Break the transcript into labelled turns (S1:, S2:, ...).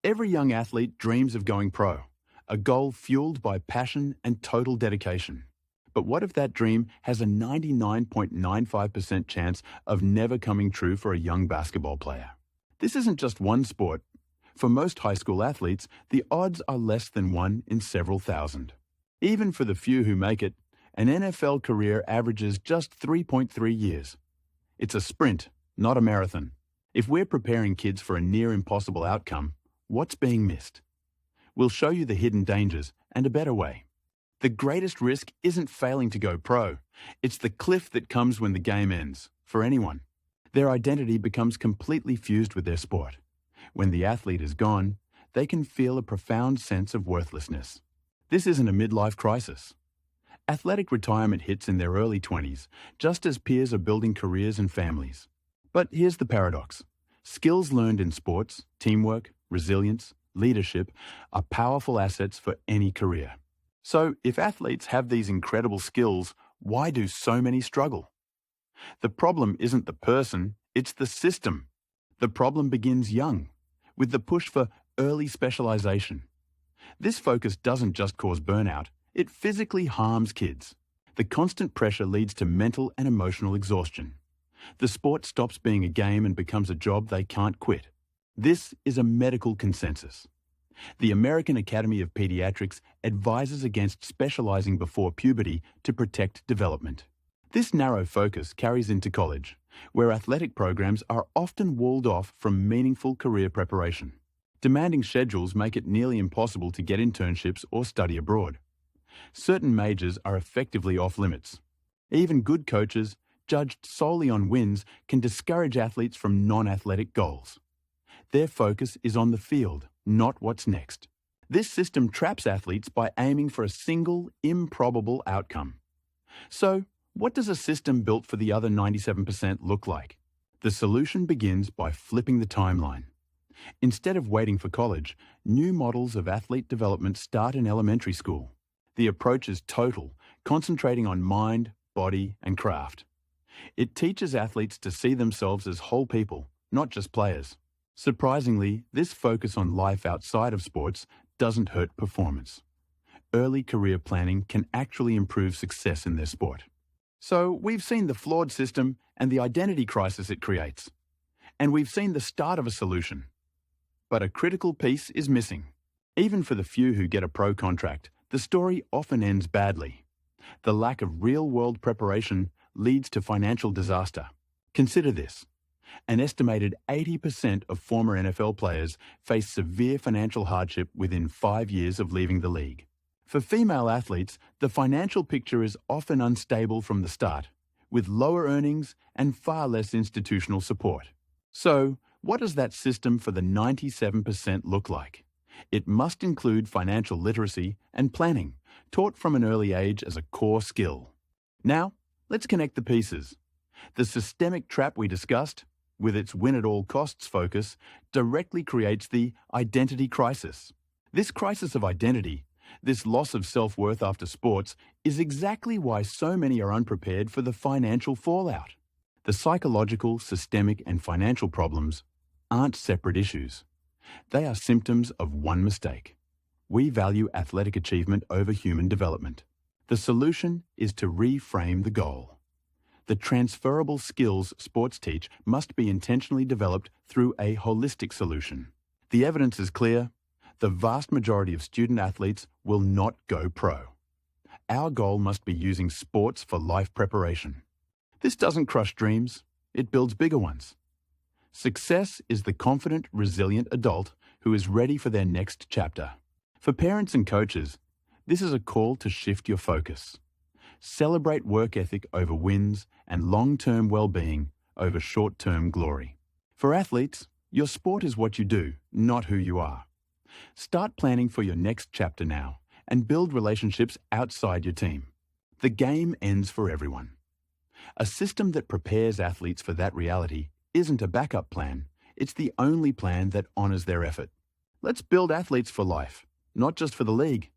S1: Every young athlete dreams of going pro, a goal fueled by passion and total dedication. But what if that dream has a 99.95% chance of never coming true for a young basketball player? This isn't just one sport. For most high school athletes, the odds are less than 1 in several thousand. Even for the few who make it, an NFL career averages just 3.3 years. It's a sprint, not a marathon. If we're preparing kids for a near impossible outcome, what's being missed? We'll show you the hidden dangers and a better way. The greatest risk isn't failing to go pro. It's the cliff that comes when the game ends, for anyone. Their identity becomes completely fused with their sport. When the athlete is gone, they can feel a profound sense of worthlessness. This isn't a midlife crisis. Athletic retirement hits in their early 20s, just as peers are building careers and families. But here's the paradox. Skills learned in sports, teamwork, resilience, leadership are powerful assets for any career. So, if athletes have these incredible skills, why do so many struggle? The problem isn't the person, it's the system. The problem begins young, with the push for early specialization. This focus doesn't just cause burnout, it physically harms kids. The constant pressure leads to mental and emotional exhaustion. The sport stops being a game and becomes a job they can't quit. This is a medical consensus. The American Academy of Pediatrics advises against specializing before puberty to protect development. This narrow focus carries into college, where athletic programs are often walled off from meaningful career preparation. Demanding schedules make it nearly impossible to get internships or study abroad. Certain majors are effectively off-limits. Even good coaches, judged solely on wins, can discourage athletes from non-athletic goals. Their focus is on the field, not what's next. This system traps athletes by aiming for a single, improbable outcome. So, what does a system built for the other 97% look like? The solution begins by flipping the timeline. Instead of waiting for college, new models of athlete development start in elementary school. The approach is total, concentrating on mind, body, and craft. It teaches athletes to see themselves as whole people, not just players. Surprisingly, this focus on life outside of sports doesn't hurt performance. Early career planning can actually improve success in their sport. So, we've seen the flawed system and the identity crisis it creates. And we've seen the start of a solution. But a critical piece is missing. Even for the few who get a pro contract, the story often ends badly. The lack of real-world preparation leads to financial disaster. Consider this. An estimated 80% of former NFL players face severe financial hardship within 5 years of leaving the league. For female athletes, the financial picture is often unstable from the start, with lower earnings and far less institutional support. So, what does that system for the 97% look like? It must include financial literacy and planning, taught from an early age as a core skill. Now, let's connect the pieces. The systemic trap we discussed, with its win-at-all-costs focus, directly creates the identity crisis. This crisis of identity, this loss of self-worth after sports, is exactly why so many are unprepared for the financial fallout. The psychological, systemic, and financial problems aren't separate issues. They are symptoms of one mistake. We value athletic achievement over human development. The solution is to reframe the goal. The transferable skills sports teach must be intentionally developed through a holistic solution. The evidence is clear. The vast majority of student athletes will not go pro. Our goal must be using sports for life preparation. This doesn't crush dreams, it builds bigger ones. Success is the confident, resilient adult who is ready for their next chapter. For parents and coaches, this is a call to shift your focus. Celebrate work ethic over wins and long-term well-being over short-term glory. For athletes, your sport is what you do, not who you are. Start planning for your next chapter now and build relationships outside your team. The game ends for everyone. A system that prepares athletes for that reality isn't a backup plan, it's the only plan that honors their effort. Let's build athletes for life, not just for the league.